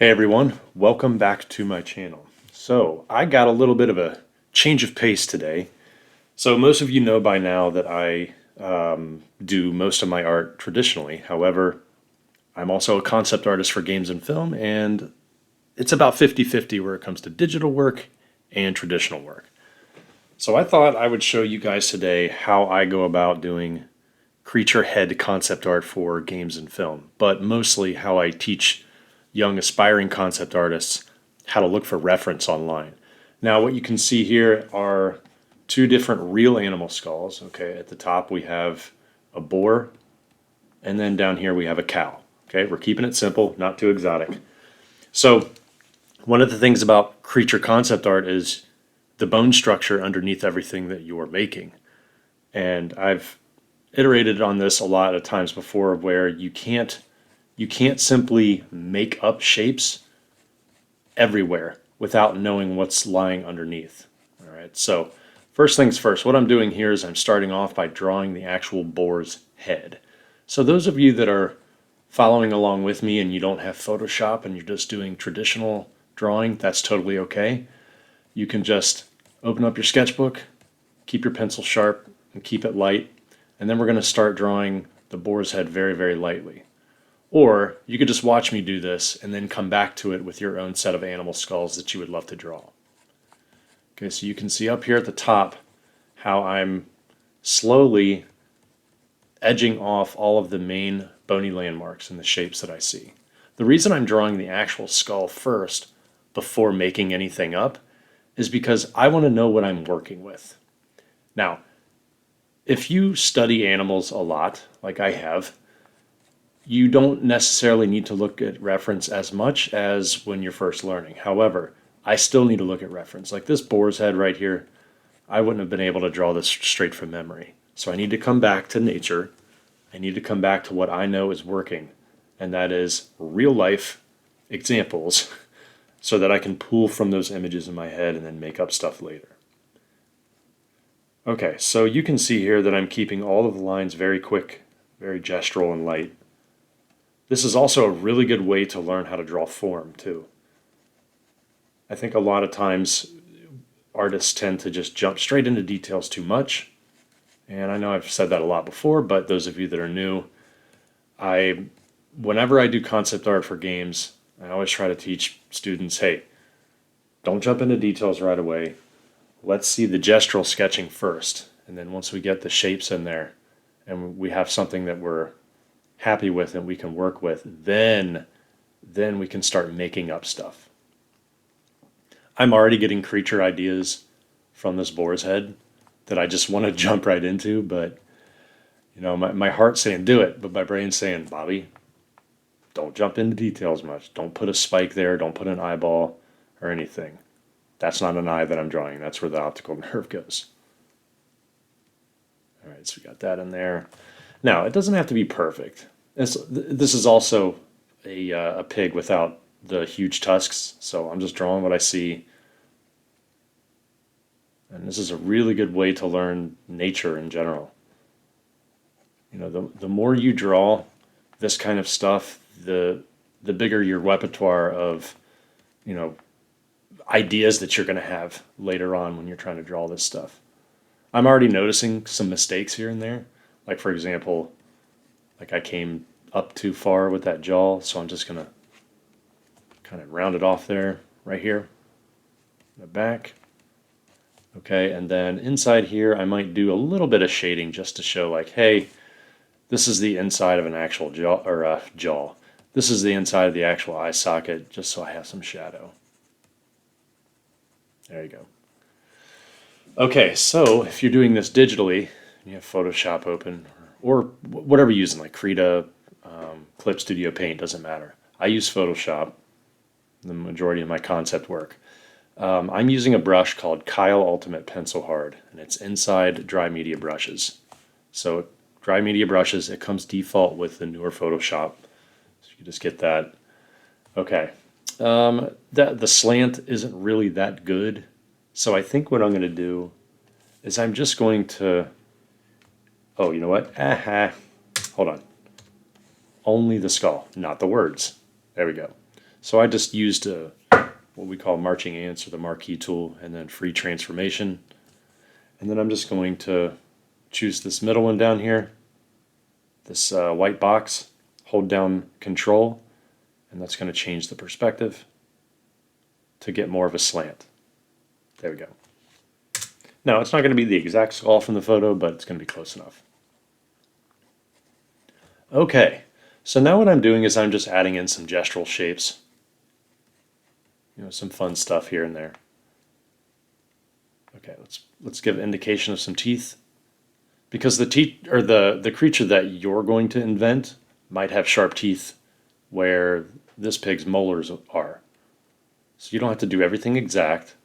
Hey everyone, welcome back to my channel. So I got a little bit of a change of pace today. So most of you know by now that I do most of my art traditionally. However, I'm also a concept artist for games and film, and it's about 50-50 where it comes to digital work and traditional work. So I thought I would show you guys today how I go about doing creature head concept art for games and film, but mostly how I teach young aspiring concept artists how to look for reference online. Now, what you can see here are two different real animal skulls. Okay, at the top we have a boar, and then down here we have a cow. Okay, we're keeping it simple, not too exotic. So, one of the things about creature concept art is the bone structure underneath everything that you are making. And I've iterated on this a lot of times before where you can't simply make up shapes everywhere without knowing what's lying underneath. All right, so first things first, what I'm doing here is I'm starting off by drawing the actual boar's head. So those of you that are following along with me and you don't have Photoshop and you're just doing traditional drawing, that's totally okay. You can just open up your sketchbook, keep your pencil sharp, and keep it light, and then we're going to start drawing the boar's head very, very lightly. Or you could just watch me do this and then come back to it with your own set of animal skulls that you would love to draw. Okay, so you can see up here at the top how I'm slowly edging off all of the main bony landmarks and the shapes that I see. The reason I'm drawing the actual skull first before making anything up is because I want to know what I'm working with. Now, if you study animals a lot, like I have, you don't necessarily need to look at reference as much as when you're first learning. However, I still need to look at reference. Like this boar's head right here, I wouldn't have been able to draw this straight from memory. So I need to come back to nature. I need to come back to what I know is working, and that is real life examples so that I can pull from those images in my head and then make up stuff later. Okay, so you can see here that I'm keeping all of the lines very quick, very gestural and light. This is also a really good way to learn how to draw form, too. I think a lot of times artists tend to just jump straight into details too much. And I know I've said that a lot before, but those of you that are new, whenever I do concept art for games, I always try to teach students, hey, don't jump into details right away. Let's see the gestural sketching first. And then once we get the shapes in there and we have something that we're happy with and we can work with, then we can start making up stuff. I'm already getting creature ideas from this boar's head that I just want to jump right into, but my heart's saying do it, but my brain's saying, Bobby, don't jump into details much. Don't put a spike there, don't put an eyeball or anything. That's not an eye that I'm drawing. That's where the optical nerve goes. All right, so we got that in there. Now, it doesn't have to be perfect. This is also a pig without the huge tusks, so I'm just drawing what I see. And this is a really good way to learn nature in general. The more you draw this kind of stuff, the bigger your repertoire of, ideas that you're going to have later on when you're trying to draw this stuff. I'm already noticing some mistakes here and there. Like, for example, like I came up too far with that jaw, so I'm just going to kind of round it off there, right here, the back. Okay, and then inside here, I might do a little bit of shading just to show like, hey, this is the inside of an actual jaw, or jaw. This is the inside of the actual eye socket, just so I have some shadow. There you go. Okay, so if you're doing this digitally, you have Photoshop open, or whatever you're using, like Krita, Clip Studio Paint, doesn't matter. I use Photoshop, the majority of my concept work. I'm using a brush called Kyle Ultimate Pencil Hard, and it's inside dry media brushes. So dry media brushes, it comes default with the newer Photoshop. So you just get that. Okay. The slant isn't really that good. So I think what I'm going to do is I'm just going to, oh, you know what? Hold on. Only the skull, not the words. There we go. So I just used what we call marching ants, or the marquee tool, and then free transformation. And then I'm just going to choose this middle one down here, this white box, hold down Control, and that's going to change the perspective to get more of a slant. There we go. Now, it's not going to be the exact skull from the photo, but it's going to be close enough. Okay, so now what I'm doing is I'm just adding in some gestural shapes. You know, some fun stuff here and there. Okay, let's give an indication of some teeth. Because the teeth, or the creature that you're going to invent might have sharp teeth where this pig's molars are. So you don't have to do everything exact,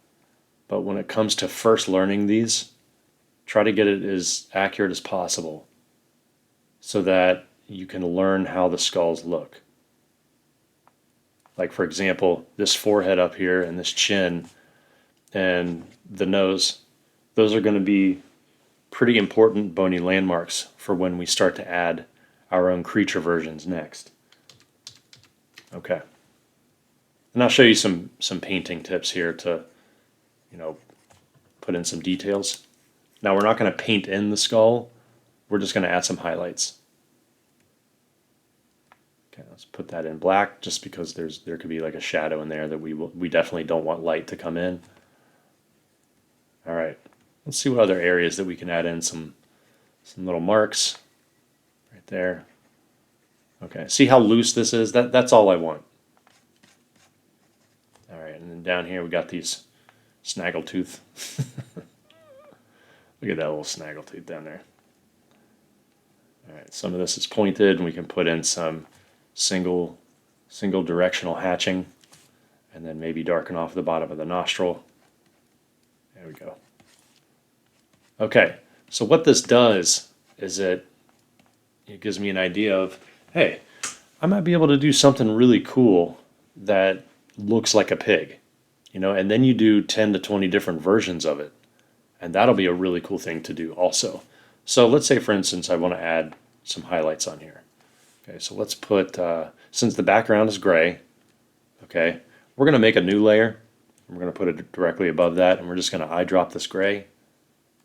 but when it comes to first learning these, try to get it as accurate as possible so that you can learn how the skulls look. Like, for example, this forehead up here and this chin and the nose, those are going to be pretty important bony landmarks for when we start to add our own creature versions next. Okay. And I'll show you some painting tips here to, you know, put in some details. Now, we're not going to paint in the skull. We're just going to add some highlights. Okay, let's put that in black, just because there could be like a shadow in there that we definitely don't want light to come in. All right, let's see what other areas that we can add in some little marks right there. Okay, see how loose this is? That's all I want. All right, and then down here we got these snaggletooth. Look at that little snaggletooth down there. All right, some of this is pointed, and we can put in some single directional hatching, and then maybe darken off the bottom of the nostril. There we go. Okay, so what this does is it gives me an idea of, hey, I might be able to do something really cool that looks like a pig, you know, and then you do 10 to 20 different versions of it, and that'll be a really cool thing to do also. So let's say, for instance, I want to add some highlights on here. Okay, so let's put, since the background is gray, okay, we're going to make a new layer. We're going to put it directly above that, and we're just going to eyedrop this gray.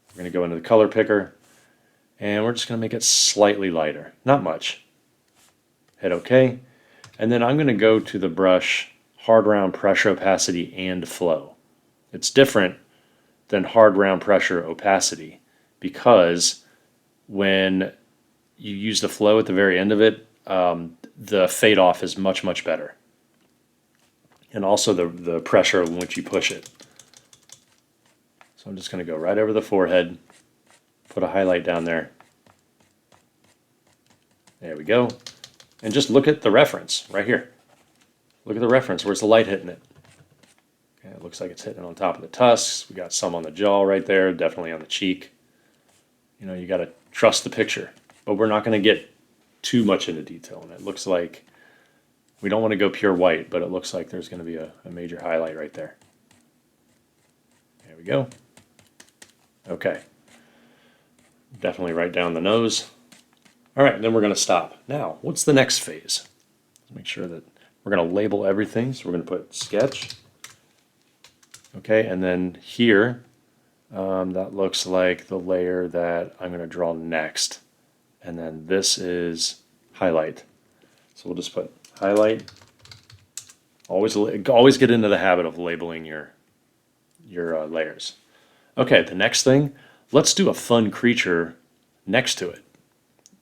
We're going to go into the color picker, and we're just going to make it slightly lighter, not much. Hit OK, and then I'm going to go to the brush hard round pressure, opacity, and flow. It's different than hard round pressure, opacity, because when you use the flow at the very end of it, the fade off is much better, and also the pressure in which you push it. So I'm just going to go right over the forehead, put a highlight down there. There we go. And just look at the reference right here. Look at the reference. Where's the light hitting it? Okay, it looks like it's hitting on top of the tusks. We got some on the jaw right there, definitely on the cheek. You know, you got to trust the picture, but we're not going to get too much into detail. And it looks like we don't want to go pure white, but it looks like there's going to be a major highlight right there. There we go. Okay. Definitely right down the nose. All right, then we're going to stop. Now, what's the next phase? Let's make sure that we're going to label everything. So we're going to put sketch. Okay, and then here, that looks like the layer that I'm going to draw next. And then this is highlight. So we'll just put highlight. Always get into the habit of labeling your layers. Okay, the next thing, let's do a fun creature next to it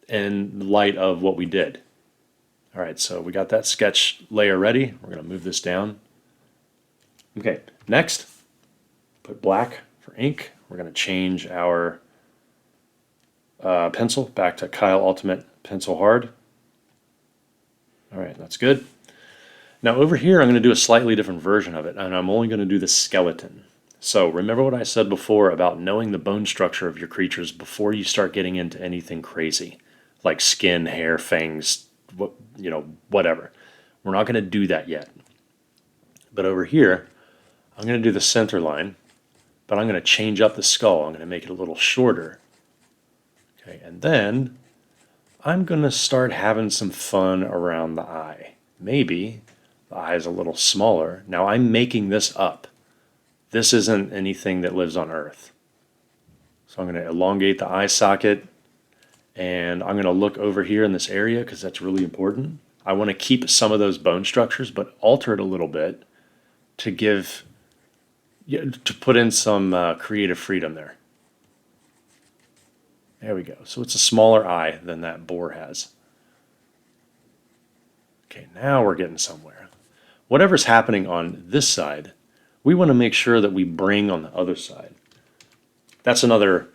in light of what we did. All right, so we got that sketch layer ready. We're going to move this down. Okay, next, put black for ink. We're going to change our pencil back to Kyle Ultimate Pencil Hard. All right, that's good. Now over here, I'm going to do a slightly different version of it, and I'm only going to do the skeleton. So remember what I said before about knowing the bone structure of your creatures before you start getting into anything crazy, like skin, hair, fangs, whatever. We're not going to do that yet. But over here, I'm going to do the center line, but I'm going to change up the skull. I'm going to make it a little shorter. Okay, and then I'm going to start having some fun around the eye. Maybe The eye is a little smaller. Now I'm making this up. This isn't anything that lives on Earth. So I'm going to elongate the eye socket, and I'm going to look over here in this area because that's really important. I want to keep some of those bone structures, but alter it a little bit to give, to put in some creative freedom there. There we go. So it's a smaller eye than that boar has. Okay, now we're getting somewhere. Whatever's happening on this side, we want to make sure that we bring on the other side. That's another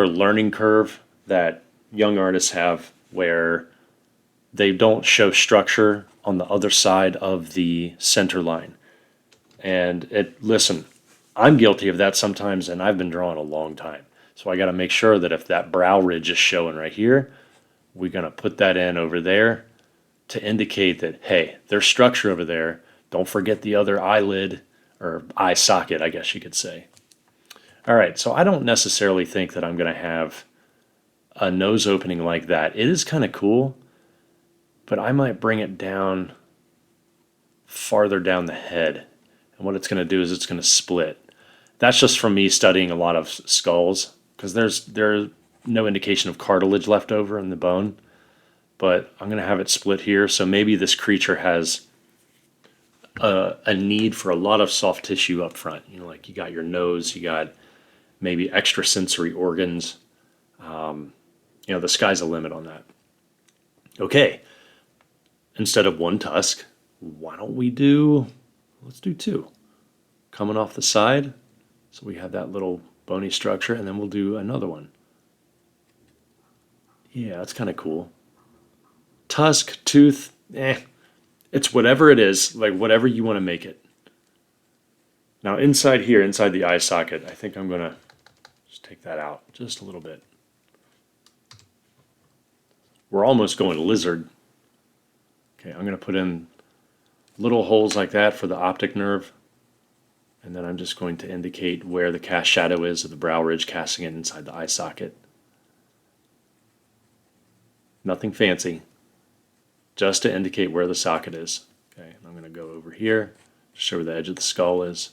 learning curve that young artists have, where they don't show structure on the other side of the center line. And listen, I'm guilty of that sometimes, and I've been drawing a long time. So I got to make sure that if that brow ridge is showing right here, we're going to put that in over there to indicate that, hey, there's structure over there. Don't forget the other eyelid, or eye socket, I guess you could say. All right, so I don't necessarily think that I'm going to have a nose opening like that. It is kind of cool, but I might bring it down farther down the head. And what it's going to do is it's going to split. That's just from me studying a lot of skulls, because there's no indication of cartilage left over in the bone. But I'm going to have it split here, so maybe this creature has a need for a lot of soft tissue up front. You know, like you got your nose, you got maybe extrasensory organs. You know, the sky's the limit on that. Okay, instead of one tusk, why don't we let's do two. Coming off the side, so we have that little bony structure, and then we'll do another one. Yeah, that's kind of cool. Tusk, tooth, it's whatever it is, like whatever you want to make it. Now inside here, inside the eye socket, I think I'm going to just take that out just a little bit. We're almost going lizard. Okay, I'm going to put in little holes like that for the optic nerve. And then I'm just going to indicate where the cast shadow is of the brow ridge, casting it inside the eye socket. Nothing fancy, just to indicate where the socket is. Okay, and I'm going to go over here to show where the edge of the skull is.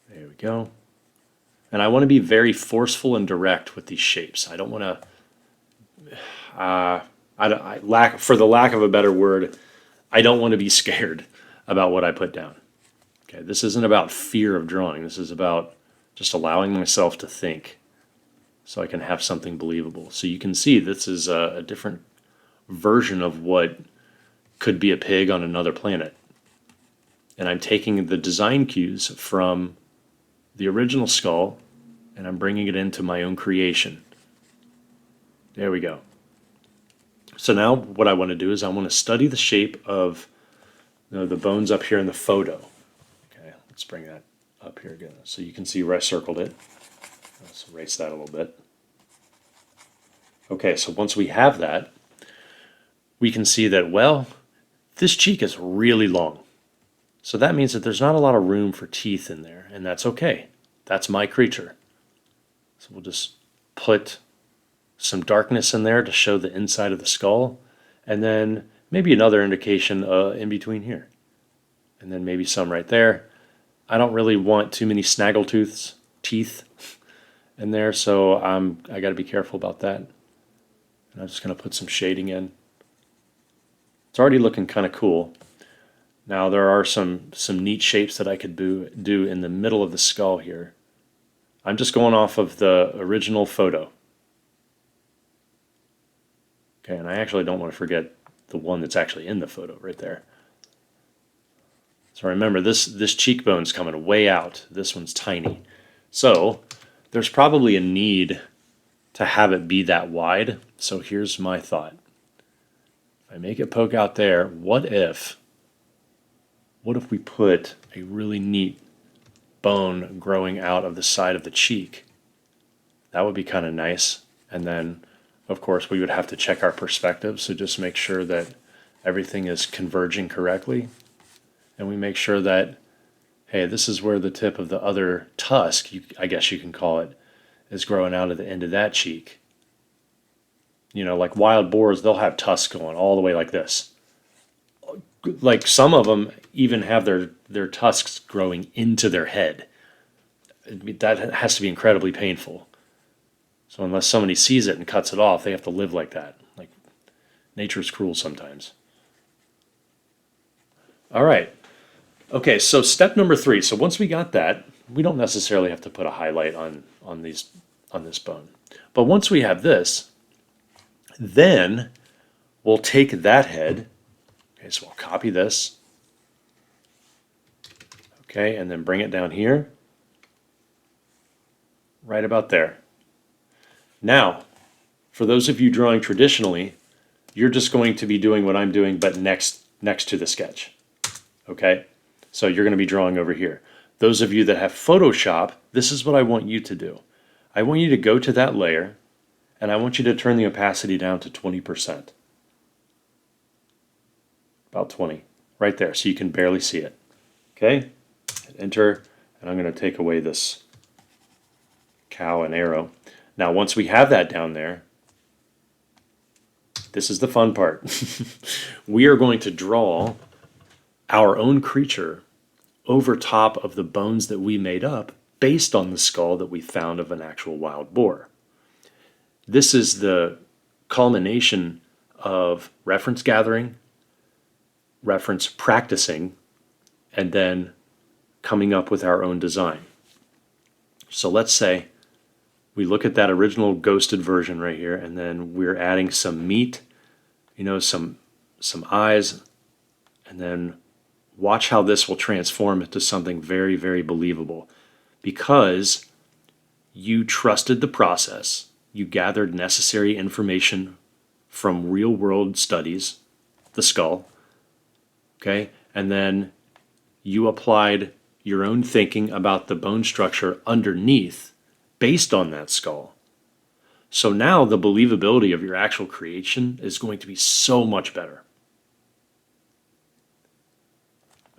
There we go. And I want to be very forceful and direct with these shapes. I don't want to, for the lack of a better word, I don't want to be scared about what I put down. Okay, this isn't about fear of drawing. This is about just allowing myself to think so I can have something believable. So you can see this is a different version of what could be a pig on another planet. And I'm taking the design cues from the original skull and I'm bringing it into my own creation. There we go. So now what I want to do is I want to study the shape of the bones up here in the photo. Okay, let's bring that up here again. So you can see where I circled it. Let's erase that a little bit. Okay, so once we have that, we can see that, well, this cheek is really long. So that means that there's not a lot of room for teeth in there, and that's okay. That's my creature. So we'll just put some darkness in there to show the inside of the skull, and then maybe another indication in between here. And then maybe some right there. I don't really want too many snaggletooths, teeth in there, so I got to be careful about that. And I'm just going to put some shading in. It's already looking kind of cool. Now there are some neat shapes that I could do in the middle of the skull here. I'm just going off of the original photo. Okay, and I actually don't want to forget the one that's actually in the photo right there. So remember, this cheekbone's coming way out. This one's tiny. So there's probably a need to have it be that wide. So here's my thought. If I make it poke out there, what if we put a really neat bone growing out of the side of the cheek? That would be kind of nice. And then, of course, we would have to check our perspective, so just make sure that everything is converging correctly. And we make sure that, hey, this is where the tip of the other tusk, I guess you can call it, is growing out of the end of that cheek. You know, like wild boars, they'll have tusks going all the way like this. Like some of them even have their tusks growing into their head. That has to be incredibly painful. So unless somebody sees it and cuts it off, they have to live like that. Like nature's cruel sometimes. All right. Okay, so step number 3. So once we got that, we don't necessarily have to put a highlight on this bone. But once we have this, then we'll take that head. Okay, so we'll copy this. Okay, and then bring it down here. Right about there. Now, for those of you drawing traditionally, you're just going to be doing what I'm doing, but next to the sketch. Okay? So you're going to be drawing over here. Those of you that have Photoshop, this is what I want you to do. I want you to go to that layer, and I want you to turn the opacity down to 20%. About 20. Right there, so you can barely see it. Okay? Hit enter, and I'm going to take away this cow and arrow. Now, once we have that down there, this is the fun part. We are going to draw our own creature over top of the bones that we made up based on the skull that we found of an actual wild boar. This is the culmination of reference gathering, reference practicing, and then coming up with our own design. So let's say we look at that original ghosted version right here, and then we're adding some meat, you know, some eyes, and then watch how this will transform into something very, very believable. Because you trusted the process, you gathered necessary information from real world studies, the skull, okay, and then you applied your own thinking about the bone structure underneath based on that skull. So now the believability of your actual creation is going to be so much better.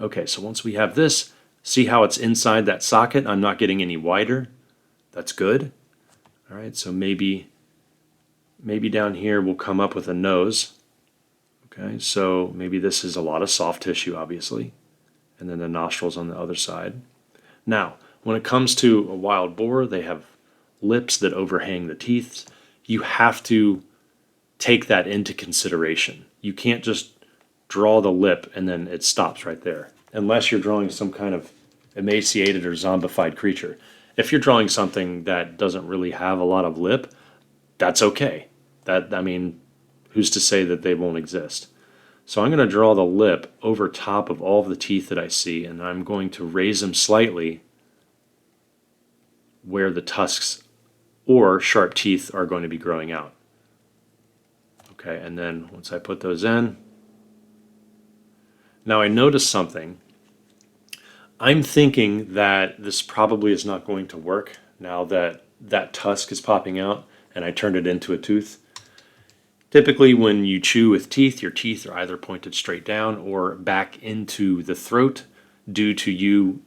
Okay, so once we have this, see how it's inside that socket? I'm not getting any wider. That's good. All right, so maybe down here we'll come up with a nose. Okay, so maybe this is a lot of soft tissue, obviously, and then the nostrils on the other side. Now, when it comes to a wild boar, they have lips that overhang the teeth. You have to take that into consideration. You can't just draw the lip and then it stops right there, unless you're drawing some kind of emaciated or zombified creature. If you're drawing something that doesn't really have a lot of lip, that's okay. I mean, who's to say that they won't exist? So I'm going to draw the lip over top of all of the teeth that I see, and I'm going to raise them slightly where the tusks or sharp teeth are going to be growing out. Okay, and then once I put those in, now I noticed something. I'm thinking that this probably is not going to work now that that tusk is popping out and I turned it into a tooth. Typically when you chew with teeth, your teeth are either pointed straight down or back into the throat due to you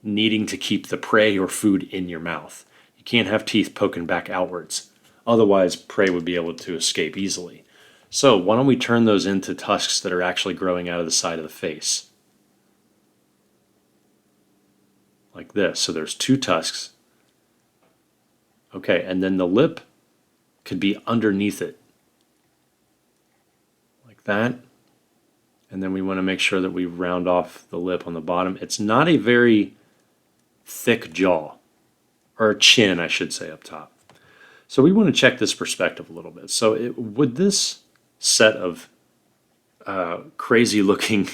needing to keep the prey or food in your mouth. You can't have teeth poking back outwards. Otherwise, prey would be able to escape easily. So why don't we turn those into tusks that are actually growing out of the side of the face? Like this. So there's 2 tusks. Okay, and then the lip could be underneath it. Like that. And then we want to make sure that we round off the lip on the bottom. It's not a very thick jaw, or chin, I should say, up top. So we want to check this perspective a little bit. So would this set of crazy looking,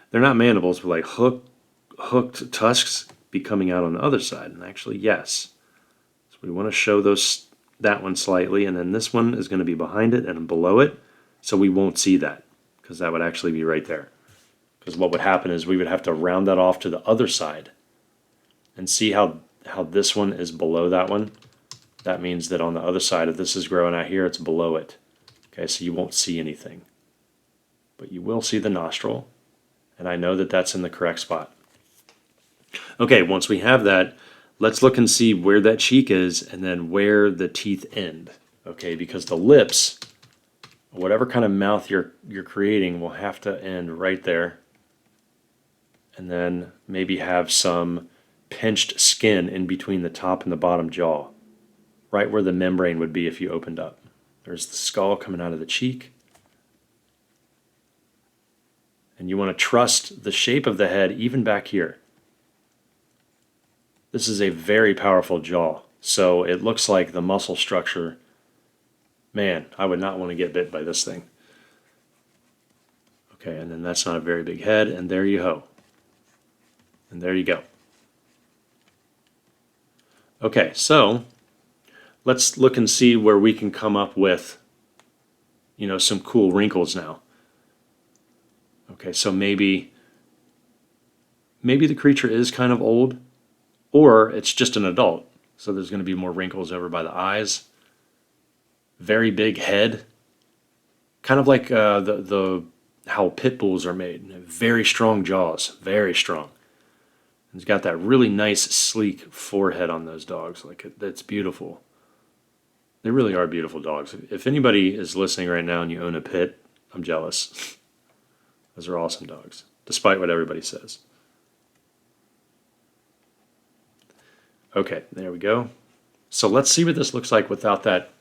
they're not mandibles, but like hooked tusks be coming out on the other side? And actually, yes. So we want to show that one slightly, and then this one is going to be behind it and below it, so we won't see that, because that would actually be right there. Because what would happen is we would have to round that off to the other side and see how this one is below that one. That means that on the other side, if this is growing out here, it's below it. Okay, so you won't see anything. But you will see the nostril, and I know that that's in the correct spot. Okay, once we have that, let's look and see where that cheek is and then where the teeth end. Okay, because the lips whatever kind of mouth you're creating will have to end right there, and then maybe have some pinched skin in between the top and the bottom jaw, right where the membrane would be if you opened up. There's the skull coming out of the cheek. And you want to trust the shape of the head even back here. This is a very powerful jaw, so it looks like the muscle structure. Man, I would not want to get bit by this thing. Okay, and then that's not a very big head, and there you go. And there you go. Okay, so let's look and see where we can come up with, some cool wrinkles now. Okay, so maybe the creature is kind of old, or it's just an adult. So there's going to be more wrinkles over by the eyes. Very big head, kind of like the how pit bulls are made. Very strong jaws, very strong. It's got that really nice, sleek forehead on those dogs. That's beautiful. They really are beautiful dogs. If anybody is listening right now and you own a pit, I'm jealous. Those are awesome dogs, despite what everybody says. Okay, there we go. So let's see what this looks like without that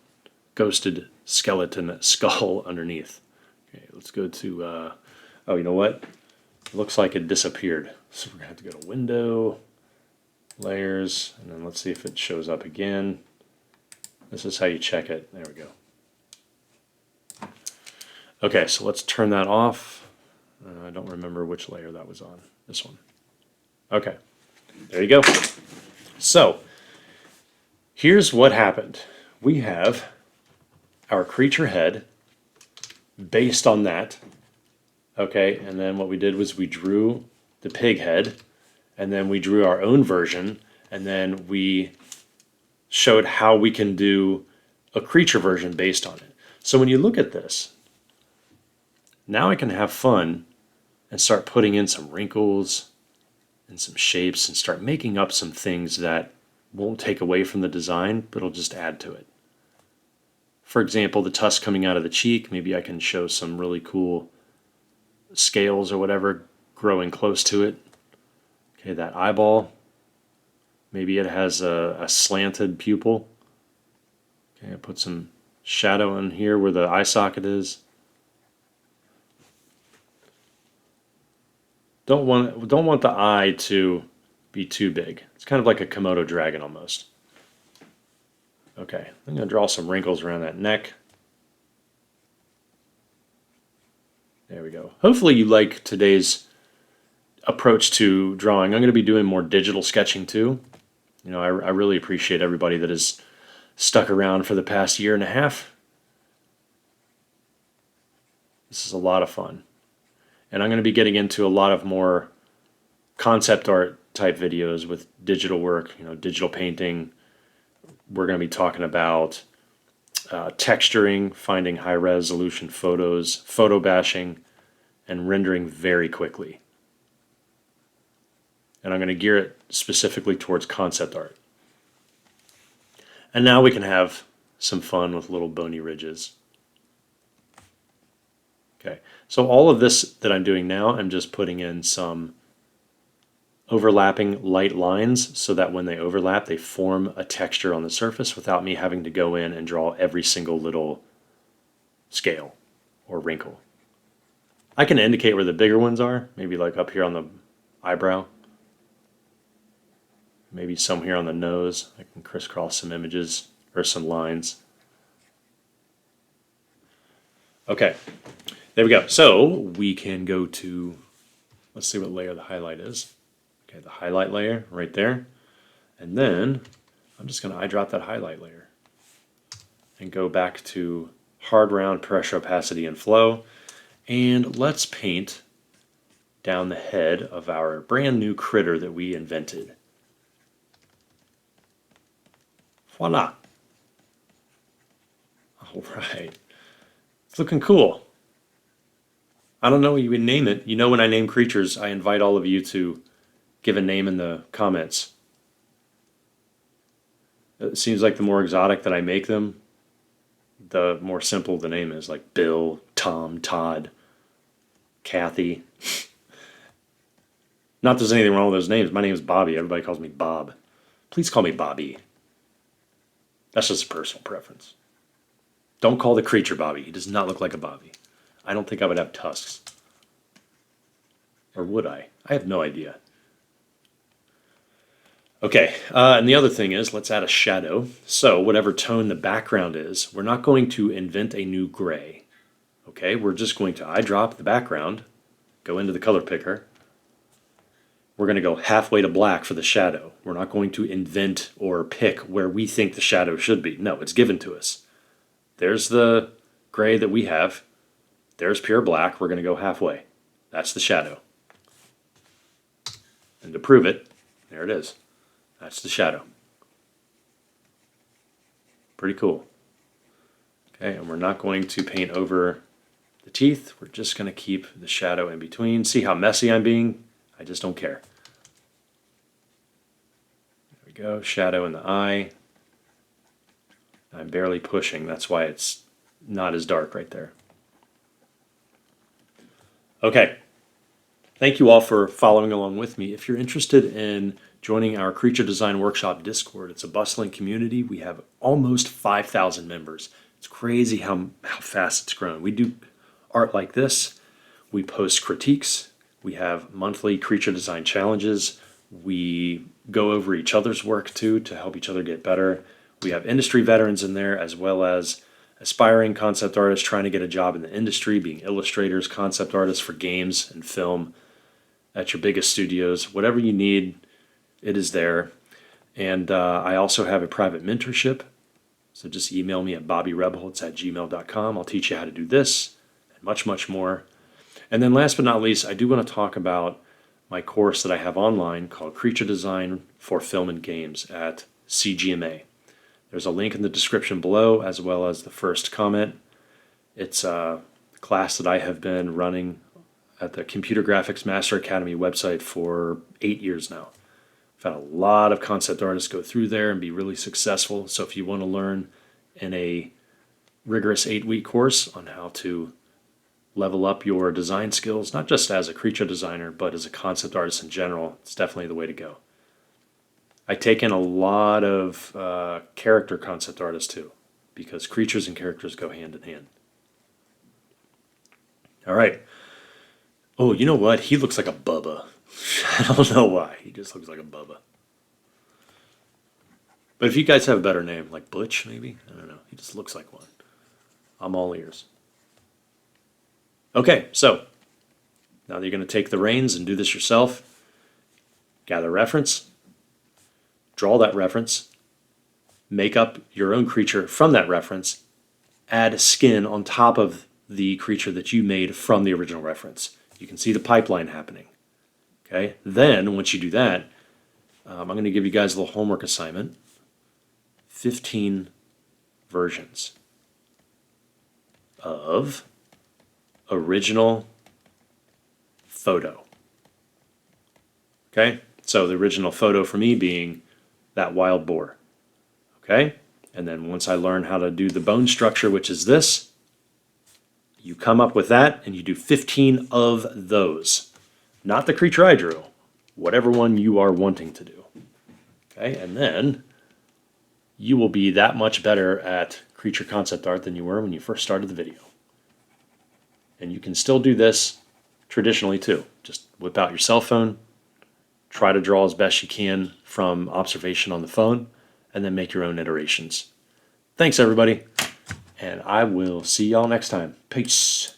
ghosted skeleton skull underneath. Okay, let's go to, oh, you know what? It looks like it disappeared. So we're going to have to go to Window, Layers, and then let's see if it shows up again. This is how you check it. There we go. Okay, so let's turn that off. I don't remember which layer that was on. This one. Okay, there you go. So, here's what happened. We have our creature head based on that. Okay, and then what we did was we drew the pig head, and then we drew our own version, and then we showed how we can do a creature version based on it. So when you look at this, now I can have fun and start putting in some wrinkles and some shapes and start making up some things that won't take away from the design, but it'll just add to it. For example, the tusk coming out of the cheek, maybe I can show some really cool scales or whatever growing close to it. Okay, that eyeball, maybe it has a slanted pupil. Okay, I put some shadow in here where the eye socket is. Don't want the eye to be too big. It's kind of like a Komodo dragon almost. Okay, I'm going to draw some wrinkles around that neck. There we go. Hopefully you like today's approach to drawing. I'm going to be doing more digital sketching too. I really appreciate everybody that has stuck around for the past year and a half. This is a lot of fun. And I'm going to be getting into a lot of more concept art type videos with digital work, digital painting. We're going to be talking about texturing, finding high resolution photos, photo bashing, and rendering very quickly. And I'm going to gear it specifically towards concept art. And now we can have some fun with little bony ridges. Okay, so all of this that I'm doing now, I'm just putting in some overlapping light lines so that when they overlap, they form a texture on the surface without me having to go in and draw every single little scale or wrinkle. I can indicate where the bigger ones are, maybe like up here on the eyebrow, maybe some here on the nose. I can crisscross some images or some lines. Okay, there we go. So we can go to, let's see what layer the highlight is. Okay, the highlight layer right there. And then I'm just going to eyedrop that highlight layer and go back to hard round, pressure, opacity, and flow. And let's paint down the head of our brand new critter that we invented. Voila. All right. It's looking cool. I don't know what you would name it. When I name creatures, I invite all of you to give a name in the comments. It seems like the more exotic that I make them, the more simple the name is, like Bill, Tom, Todd, Kathy. Not that there's anything wrong with those names. My name is Bobby. Everybody calls me Bob. Please call me Bobby. That's just a personal preference. Don't call the creature Bobby. He does not look like a Bobby. I don't think I would have tusks. Or would I? I have no idea. Okay, and the other thing is, let's add a shadow. So whatever tone the background is, we're not going to invent a new gray. Okay, we're just going to eyedrop the background, go into the color picker. We're going to go halfway to black for the shadow. We're not going to invent or pick where we think the shadow should be. No, it's given to us. There's the gray that we have. There's pure black. We're going to go halfway. That's the shadow. And to prove it, there it is. That's the shadow. Pretty cool. Okay, and we're not going to paint over the teeth. We're just going to keep the shadow in between. See how messy I'm being? I just don't care. There we go, shadow in the eye. I'm barely pushing, that's why it's not as dark right there. Okay, thank you all for following along with me. If you're interested in joining our Creature Design Workshop Discord, it's a bustling community. We have almost 5,000 members. It's crazy how fast it's grown. We do art like this. We post critiques. We have monthly creature design challenges. We go over each other's work too to help each other get better. We have industry veterans in there as well as aspiring concept artists trying to get a job in the industry, being illustrators, concept artists for games and film at your biggest studios. Whatever you need, it is there. And I also have a private mentorship. So just email me at bobbyrebholz@gmail.com. I'll teach you how to do this and much, much more. And then last but not least, I do want to talk about my course that I have online called Creature Design for Film and Games at CGMA. There's a link in the description below as well as the first comment. It's a class that I have been running at the Computer Graphics Master Academy website for 8 years now. I've had a lot of concept artists go through there and be really successful. So if you want to learn in a rigorous 8-week course on how to level up your design skills, not just as a creature designer, but as a concept artist in general, it's definitely the way to go. I take in a lot of character concept artists too, because creatures and characters go hand in hand. All right. Oh, you know what? He looks like a Bubba. I don't know why. He just looks like a Bubba. But if you guys have a better name, like Butch maybe? I don't know. He just looks like one. I'm all ears. Okay, so now that you're going to take the reins and do this yourself, gather reference, draw that reference, make up your own creature from that reference, add skin on top of the creature that you made from the original reference. You can see the pipeline happening. Okay, then once you do that, I'm going to give you guys a little homework assignment. 15 versions of original photo. Okay, so the original photo for me being that wild boar. Okay, and then once I learn how to do the bone structure, which is this, you come up with that and you do 15 of those. Not the creature I drew, whatever one you are wanting to do. Okay, and then you will be that much better at creature concept art than you were when you first started the video. And you can still do this traditionally too. Just whip out your cell phone, try to draw as best you can from observation on the phone, and then make your own iterations. Thanks, everybody, and I will see y'all next time. Peace.